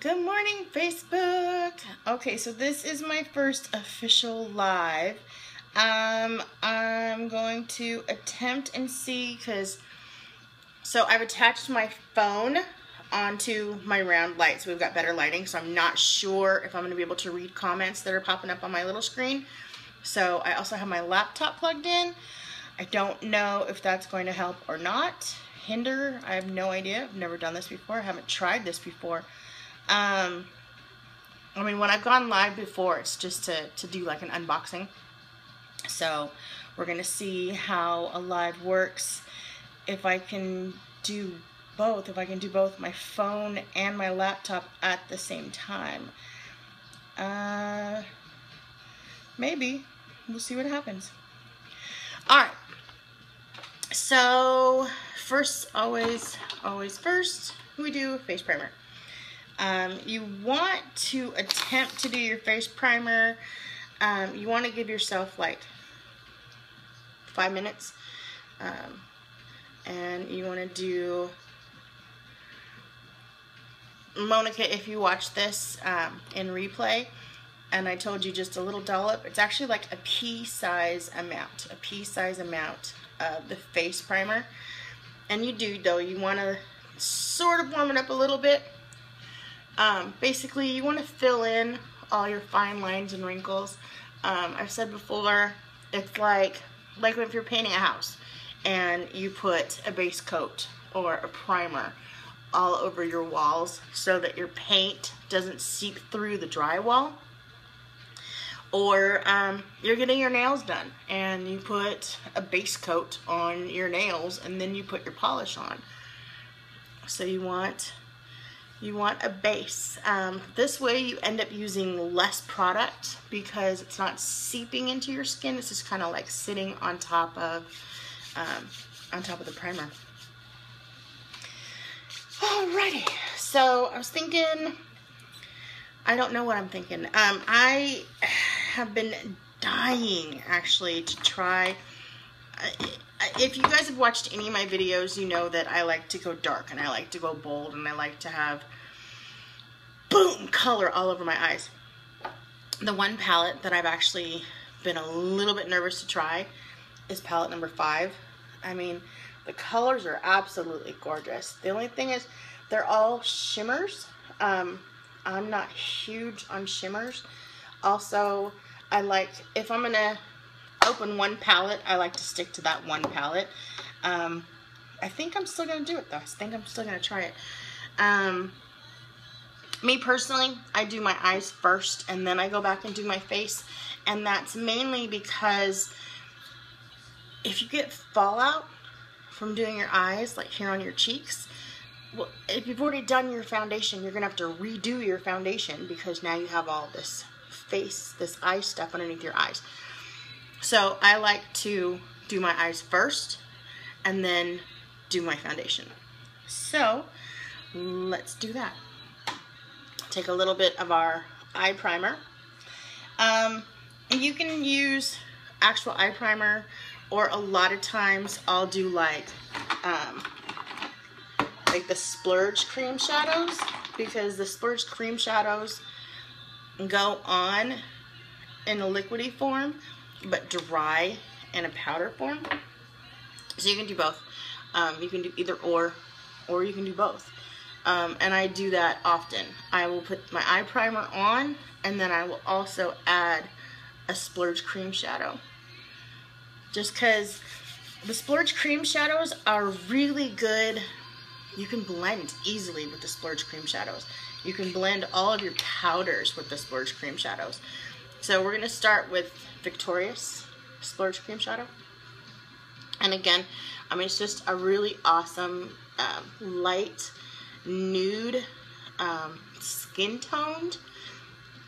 Good morning, Facebook. Okay, so this is my first official live. I'm going to attempt and see, so I've attached my phone onto my round light, so we've got better lighting, so I'm not sure if I'm going to be able to read comments that are popping up on my little screen. So I also have my laptop plugged in. I don't know if that's going to help or not. Hinder, I have no idea. I've never done this before. I haven't tried this before. I mean, when I've gone live before, it's just to do like an unboxing. So we're going to see how a live works. If I can do both, my phone and my laptop at the same time. Maybe. We'll see what happens. Alright. So, first, always first, we do face primer. You want to attempt to do your face primer. You want to give yourself like 5 minutes. And you want to do Monica, if you watch this in replay, and I told you just a little dollop, it's actually like a pea-size amount of the face primer. And you want to sort of warm it up a little bit. Basically, you want to fill in all your fine lines and wrinkles. I've said before, it's like if you're painting a house and you put a base coat or a primer all over your walls so that your paint doesn't seep through the drywall. Or you're getting your nails done and you put a base coat on your nails and then you put your polish on. So you want a base. This way you end up using less product because it's not seeping into your skin. It's just kind of like sitting on top of the primer. Alrighty, so I was thinking, I don't know what I'm thinking. I have been dying actually to try. If you guys have watched any of my videos, you know that I like to go dark and I like to go bold and I like to have boom color all over my eyes. The one palette that I've actually been a little bit nervous to try is palette number 5. I mean, the colors are absolutely gorgeous. The only thing is they're all shimmers. I'm not huge on shimmers. Also, if I'm gonna open one palette, I like to stick to that one palette. I think I'm still gonna do it though. I think I'm still gonna try it. Me personally, I do my eyes first and then I go back and do my face, and that's mainly because if you get fallout from doing your eyes, like here on your cheeks, well, if you've already done your foundation, you're gonna have to redo your foundation because now you have all this this eye stuff underneath your eyes. So I like to do my eyes first and then do my foundation. So let's do that. Take a little bit of our eye primer. You can use actual eye primer, or a lot of times I'll do like the Splurge cream shadows, because the Splurge cream shadows go on in a liquidy form but dry in a powder form. So you can do both. You can do either or you can do both. And I do that often. I will put my eye primer on and then I will also add a Splurge cream shadow. Just because the Splurge cream shadows are really good. You can blend easily with the Splurge cream shadows. You can blend all of your powders with the Splurge cream shadows. So we're going to start with Victorious Splurge cream shadow. And again, I mean, it's just a really awesome light nude skin toned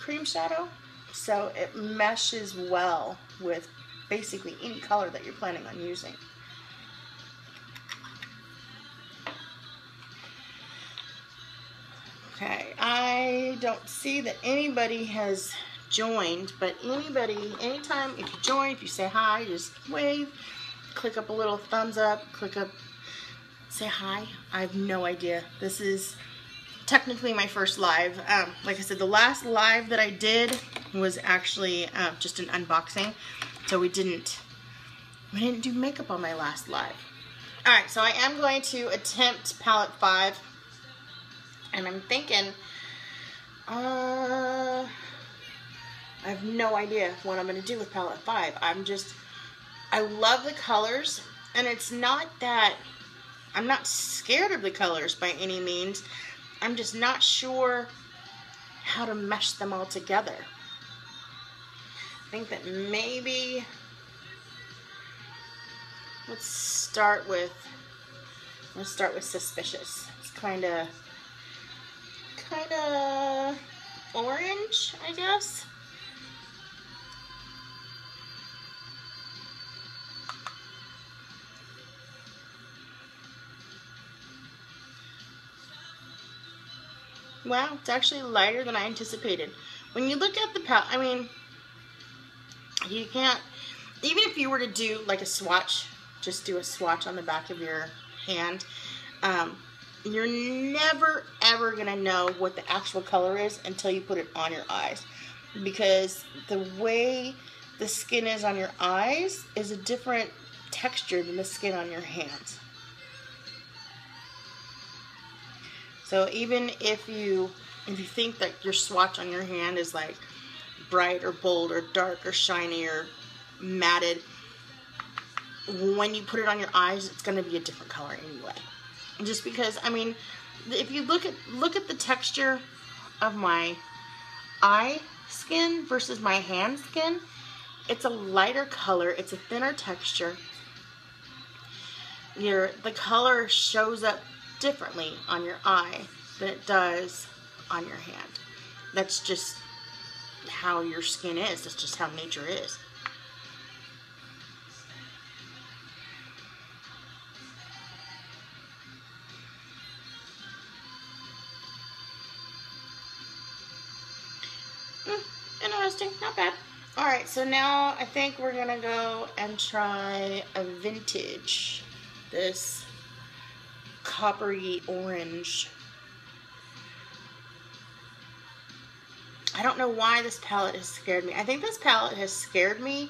cream shadow. So it meshes well with basically any color that you're planning on using. Okay, I don't see that anybody has joined, but anytime, if you join, if you say hi, just wave, click up a little thumbs up, click up, say hi. I have no idea. This is technically my first live. Like I said, the last live that I did was actually just an unboxing, so we didn't do makeup on my last live. Alright, so I am going to attempt palette 5, and I'm thinking, I have no idea what I'm going to do with palette 5. I love the colors, and it's not that I'm not scared of the colors by any means. I'm just not sure how to mesh them all together. I think that maybe let's start with Suspicious. It's kind of orange, I guess. Wow, it's actually lighter than I anticipated. When you look at the palette, I mean, you can't, even if you were to do like a swatch, just do a swatch on the back of your hand, you're never ever gonna know what the actual color is until you put it on your eyes, because the way the skin is on your eyes is a different texture than the skin on your hands. So even if you think that your swatch on your hand is like bright or bold or dark or shiny or matted, when you put it on your eyes, it's going to be a different color anyway. Just because, I mean, if you look at the texture of my eye skin versus my hand skin, it's a lighter color, it's a thinner texture. The color shows up differently on your eye than it does on your hand. That's just how your skin is. That's just how nature is. Interesting, not bad. Alright, so now I think we're gonna go and try a vintage. This coppery orange. I don't know why this palette has scared me. I think this palette has scared me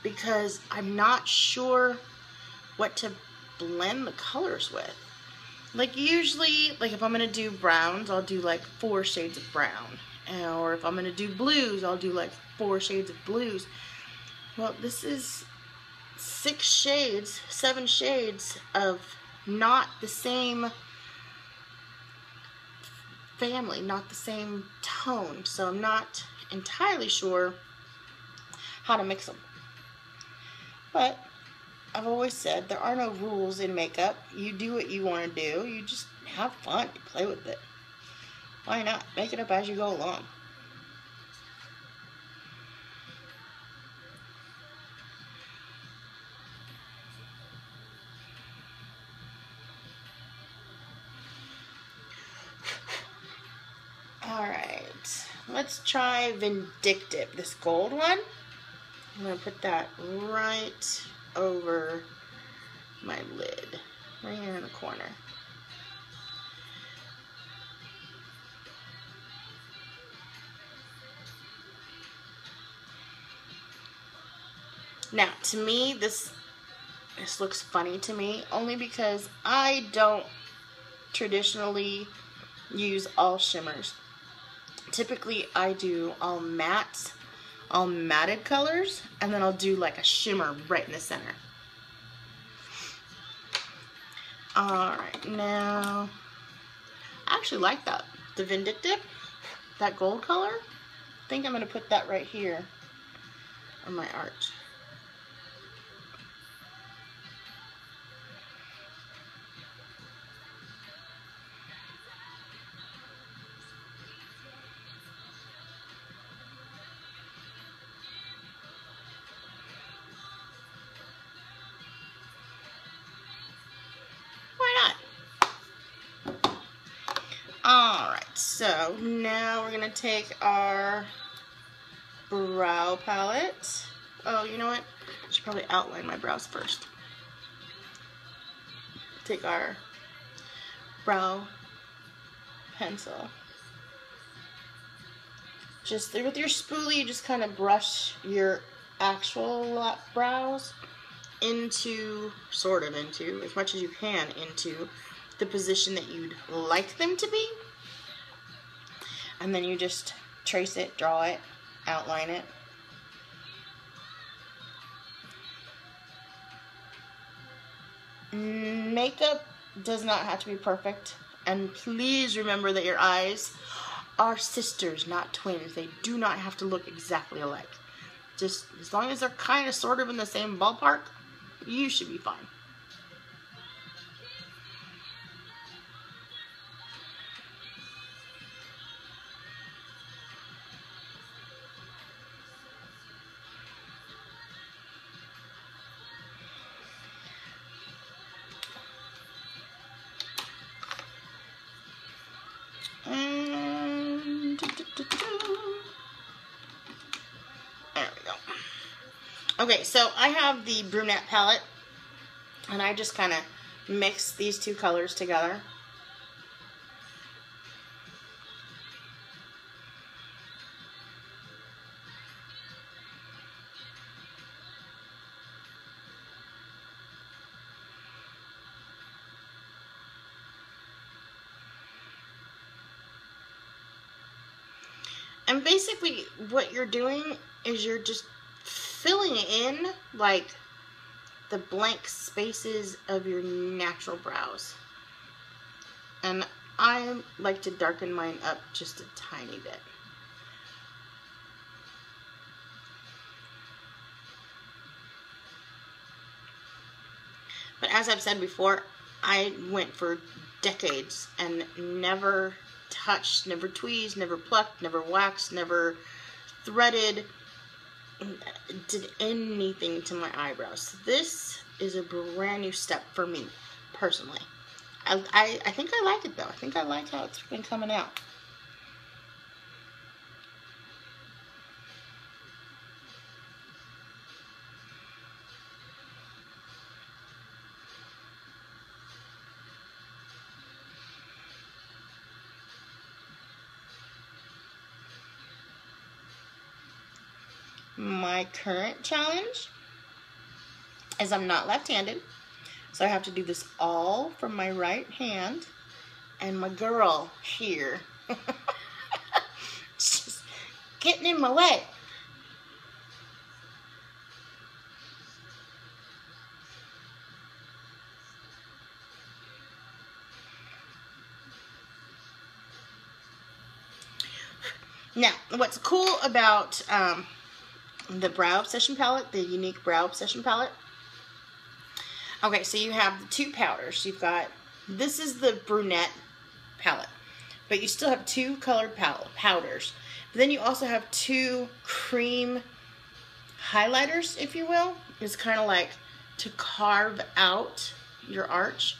because I'm not sure what to blend the colors with. Like usually, like if I'm going to do browns, I'll do like 4 shades of brown. Or if I'm going to do blues, I'll do like 4 shades of blues. Well, this is 6 shades, 7 shades of not the same family, not the same tone. So I'm not entirely sure how to mix them. But I've always said there are no rules in makeup. You do what you want to do. You just have fun. You play with it. Why not? Make it up as you go along. Alright, let's try Vindictive, this gold one. I'm going to put that right over my lid, right here in the corner. Now, to me, this looks funny to me, only because I don't traditionally use all shimmers. Typically, I do all mattes, all matted colors, and then I'll do like a shimmer right in the center. Alright, now, I actually like that. The Vindictive, that gold color, I think I'm going to put that right here on my arch. Alright, so now we're going to take our brow palette. Oh, you know what? I should probably outline my brows first. Take our brow pencil. Just with your spoolie, you just kind of brush your actual brows into, sort of into, as much as you can, into the position that you'd like them to be. And then you just trace it, draw it, outline it. Makeup does not have to be perfect. And please remember that your eyes are sisters, not twins. They do not have to look exactly alike. Just as long as they're kind of sort of in the same ballpark, you should be fine. And there we go. Okay, so I have the brunette palette, and I just kind of mix these two colors together. And basically what you're doing is you're just filling in like the blank spaces of your natural brows. And I like to darken mine up just a tiny bit. But as I've said before, I went for decades and never touched, never tweezed, never plucked, never waxed, never threaded, did anything to my eyebrows. This is a brand new step for me, personally. I think I like it though. I think I like how it's been coming out. My current challenge is I'm not left-handed, so I have to do this all from my right hand, and my girl here just getting in my way. Now, what's cool about the Brow Obsession palette, the Younique Brow Obsession palette. Okay, so you have the two powders. You've got, this is the brunette palette, but you still have two colored powders. But then you also have two cream highlighters, if you will. It's kind of like to carve out your arch.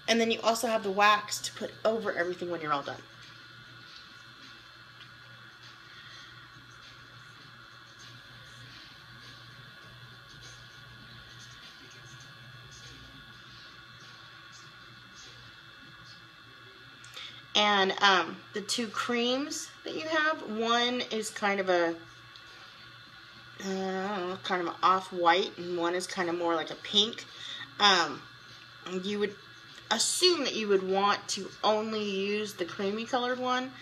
And then you also have the wax to put over everything when you're all done. And the two creams that you have, one is kind of a, kind of an off-white, and one is kind of more like a pink. You would assume that you would want to only use the creamy colored one.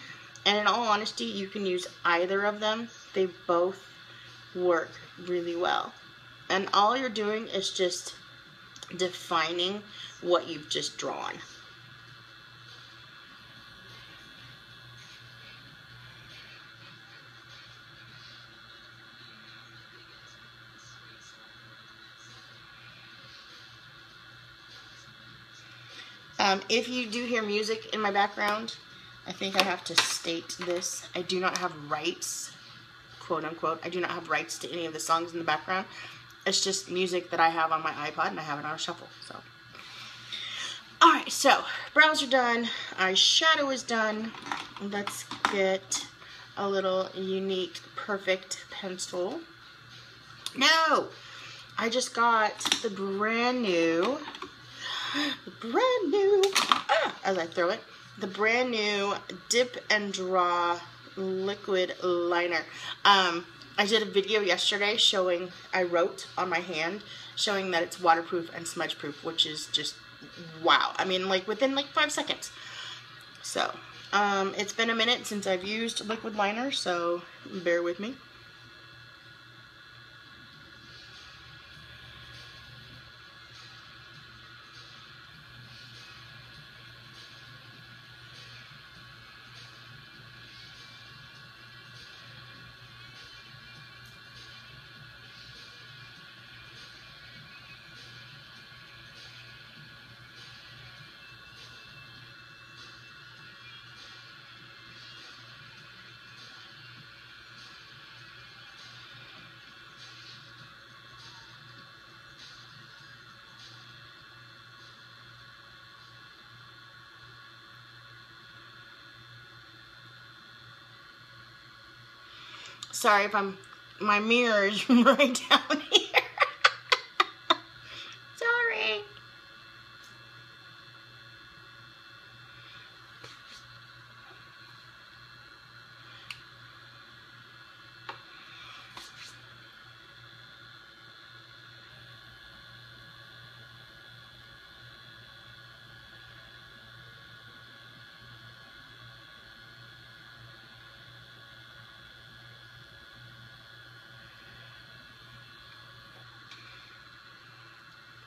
And in all honesty, you can use either of them. They both work really well. And all you're doing is just defining what you've just drawn. If you do hear music in my background, I think I have to state this. I do not have rights, quote unquote. I do not have rights to any of the songs in the background. It's just music that I have on my iPod, and I have it on a shuffle. So, alright, so brows are done. Eyeshadow is done. Let's get a little Younique Perfect pencil. No! I just got the brand new, as I throw it, the brand new Dip and Draw liquid liner. I did a video yesterday showing, I wrote on my hand, showing that it's waterproof and smudge proof, which is just wow. I mean, like within like 5 seconds. So, it's been a minute since I've used liquid liner, so bear with me. Sorry if my mirror is right down here. Sorry.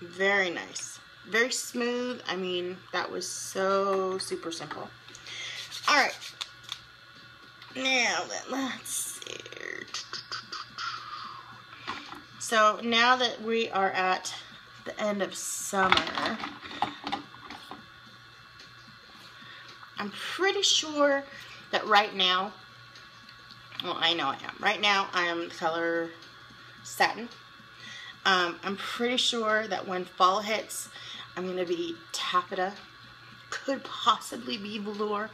Very nice. Very smooth. I mean, that was so super simple. Alright. Now then, let's see. So now that we are at the end of summer, I'm pretty sure that right now, well, I know I am. Right now, I am the color Satin. I'm pretty sure that when fall hits, I'm going to be taffeta. Could possibly be velour.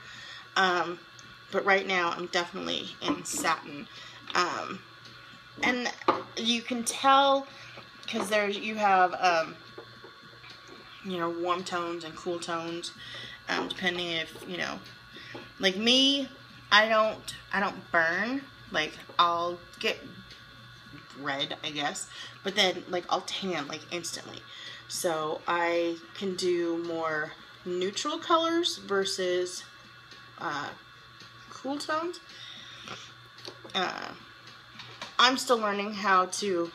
But right now, I'm definitely in Satin. And you can tell, because you have, you know, warm tones and cool tones, depending if, you know, like me, I don't burn. Like, I'll get red, I guess, but then like I'll tan like instantly. So I can do more neutral colors versus cool tones. I'm still learning how to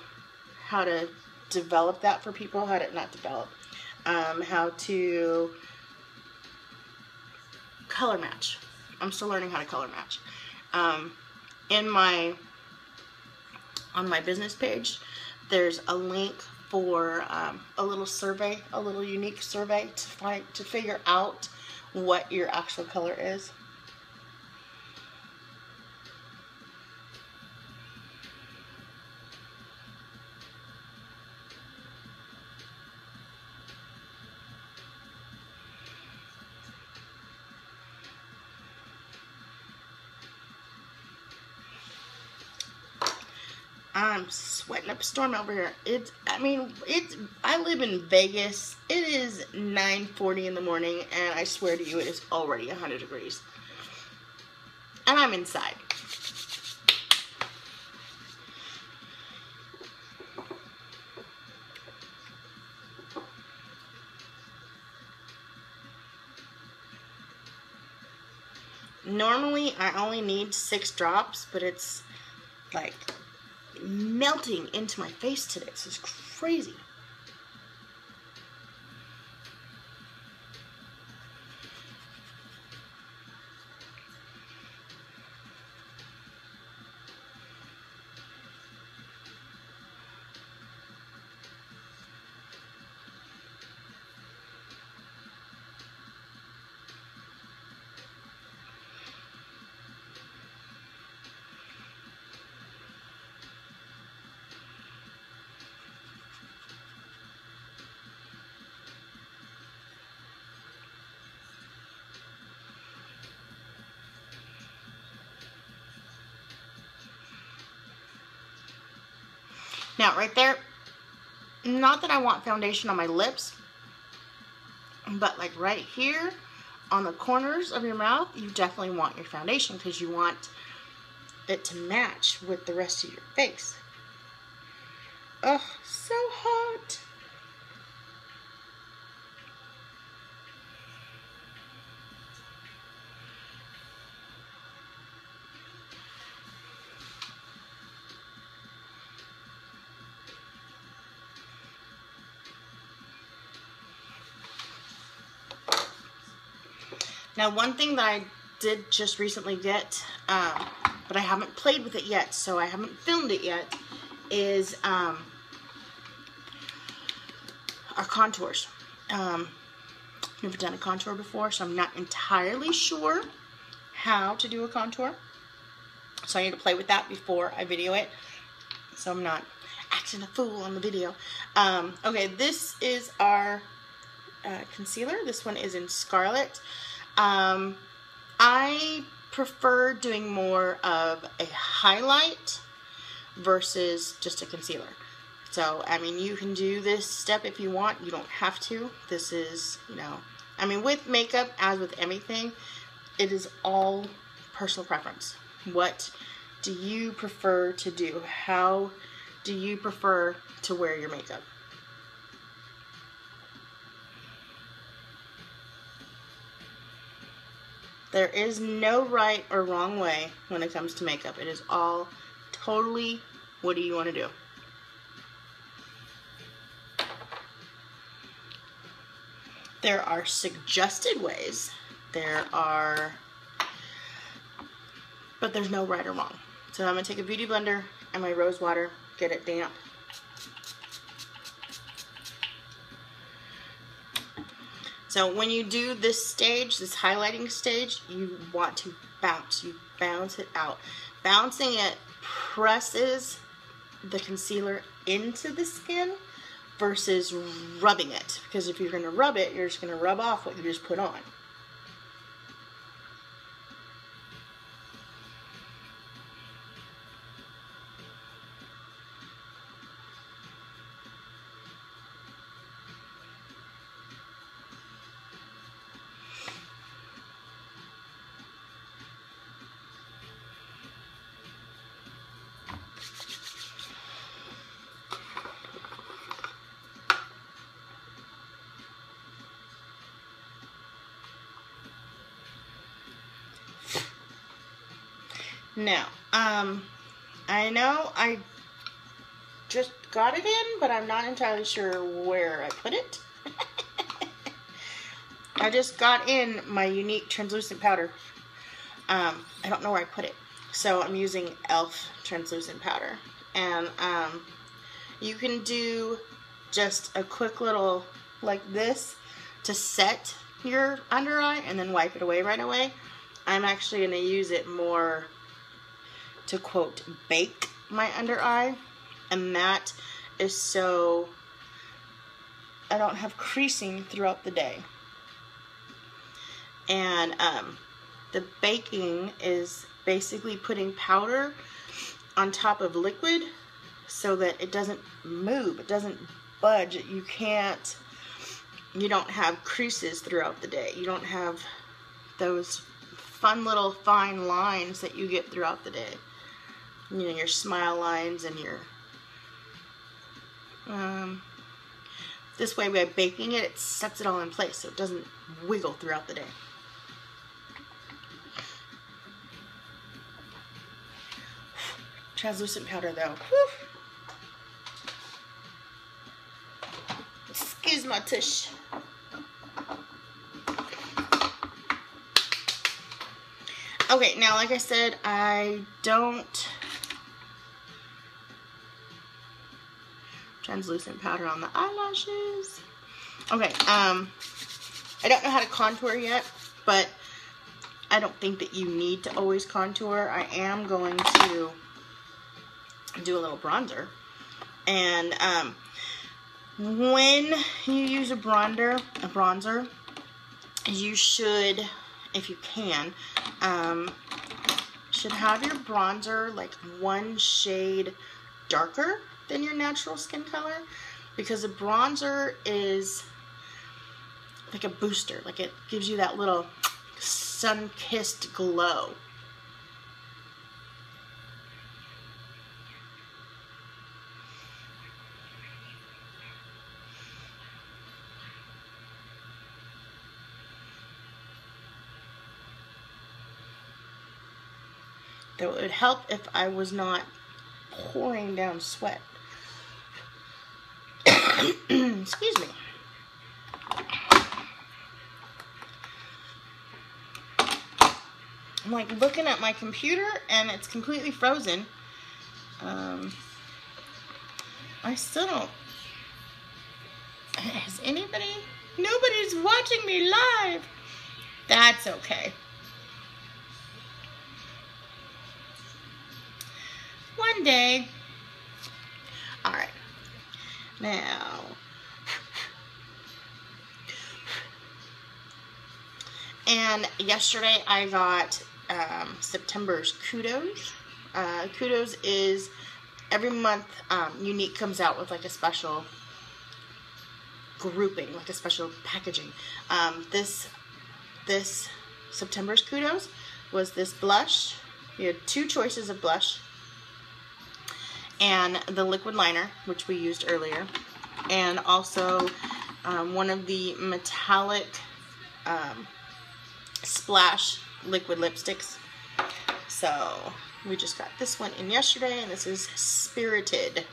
develop that for people, how to color match. I'm still learning how to color match. On my business page, there's a link for a little survey, a little unique survey to figure out what your actual color is. I'm sweating up a storm over here. I live in Vegas. It is 9:40 in the morning, and I swear to you, it is already 100 degrees. And I'm inside. Normally, I only need 6 drops, but it's like melting into my face today. This is crazy. Now, right there, not that I want foundation on my lips, but like right here, on the corners of your mouth, you definitely want your foundation because you want it to match with the rest of your face. Oh, so hot. Now, one thing that I did just recently get, but I haven't played with it yet, so I haven't filmed it yet, is our contours. Never done a contour before, so I'm not entirely sure how to do a contour. So I need to play with that before I video it, so I'm not acting a fool on the video. Okay, this is our concealer. This one is in Scarlet. I prefer doing more of a highlight versus just a concealer. So, I mean, you can do this step if you want. You don't have to. This is, you know, I mean, with makeup, as with anything, it is all personal preference. What do you prefer to do? How do you prefer to wear your makeup? There is no right or wrong way when it comes to makeup. It is all totally, what do you want to do? There are suggested ways. But there's no right or wrong. So I'm going to take a beauty blender and my rose water, get it damp. So when you do this stage, this highlighting stage, you want to bounce. You bounce it out. Bouncing it presses the concealer into the skin versus rubbing it. Because if you're going to rub it, you're just going to rub off what you just put on. Now, I know I just got it in, but I'm not entirely sure where I put it. I just got in my Younique translucent powder. I don't know where I put it. So I'm using e.l.f. translucent powder. And you can do just a quick little like this to set your under eye and then wipe it away right away. I'm actually going to use it more to, quote, bake my under eye, and that is so I don't have creasing throughout the day. And the baking is basically putting powder on top of liquid so that it doesn't move, it doesn't budge, you don't have creases throughout the day. You don't have those fun little fine lines that you get throughout the day. You know, your smile lines and your, this way by baking it, it sets it all in place so it doesn't wiggle throughout the day. Translucent powder though. Whew. Excuse my tush. Okay, now like I said, I don't translucent powder on the eyelashes. Okay, I don't know how to contour yet, but I don't think that you need to always contour. I am going to do a little bronzer. And when you use a bronzer, you should, if you can, should have your bronzer like one shade darker than your natural skin color, because a bronzer is like a booster. Like it gives you that little sun-kissed glow. Though it would help if I was not pouring down sweat. Excuse me. I'm like looking at my computer and it's completely frozen. I still don't. Is anybody? Nobody's watching me live. That's okay. One day. All right. Now. And yesterday I got September's Kudos. Kudos is every month Younique comes out with like a special grouping, like a special packaging. This September's Kudos was this blush. We had 2 choices of blush. And the liquid liner, which we used earlier. And also one of the metallic splash liquid lipsticks. So we just got this one in yesterday, and this is Spirited.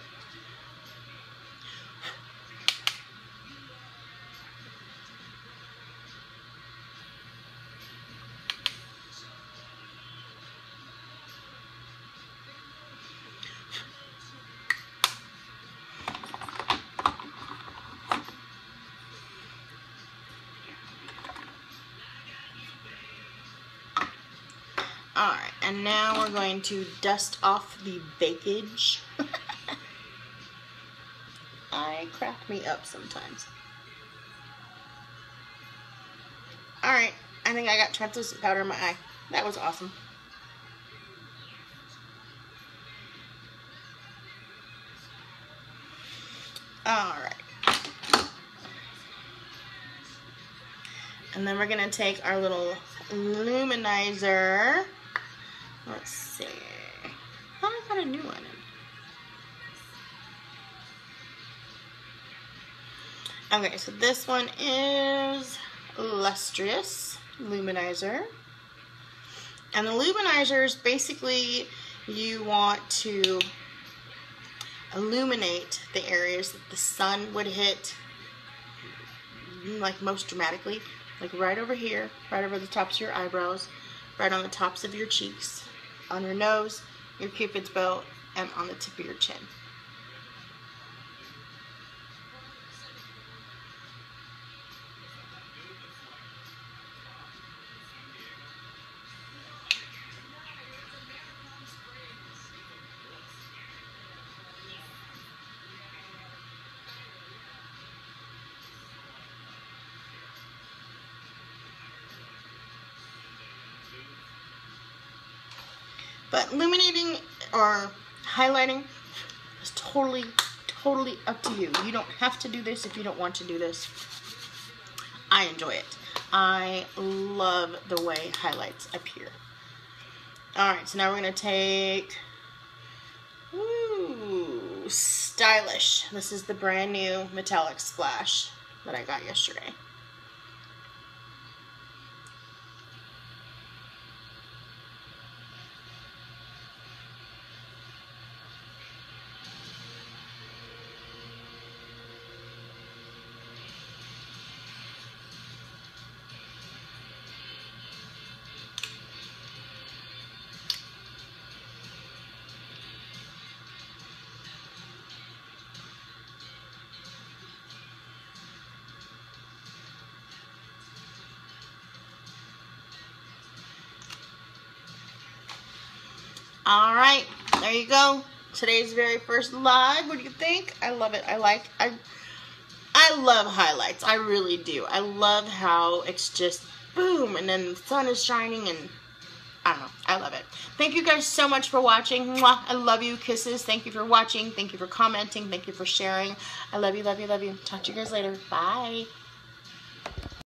Alright, and now we're going to dust off the bakage. I crack me up sometimes. Alright, I think I got translucent powder in my eye. That was awesome. Alright. And then we're going to take our little luminizer. Let's see. Oh, I got a new one in. Okay, so this one is Lustrious Luminizer. And the luminizers, basically, you want to illuminate the areas that the sun would hit, like most dramatically. Like right over here, right over the tops of your eyebrows, right on the tops of your cheeks, on your nose, your cupid's bow, and on the tip of your chin. But illuminating or highlighting is totally up to you. You don't have to do this if you don't want to do this. I enjoy it. I love the way highlights appear. Alright, so now we're going to take, ooh, Stylish. This is the brand new metallic splash that I got yesterday. Alright, there you go. Today's very first live. What do you think? I love it. I love highlights. I really do. I love how it's just boom, and then the sun is shining, and I don't know. I love it. Thank you guys so much for watching. Mwah. I love you. Kisses. Thank you for watching. Thank you for commenting. Thank you for sharing. I love you, love you, love you. Talk to you guys later. Bye.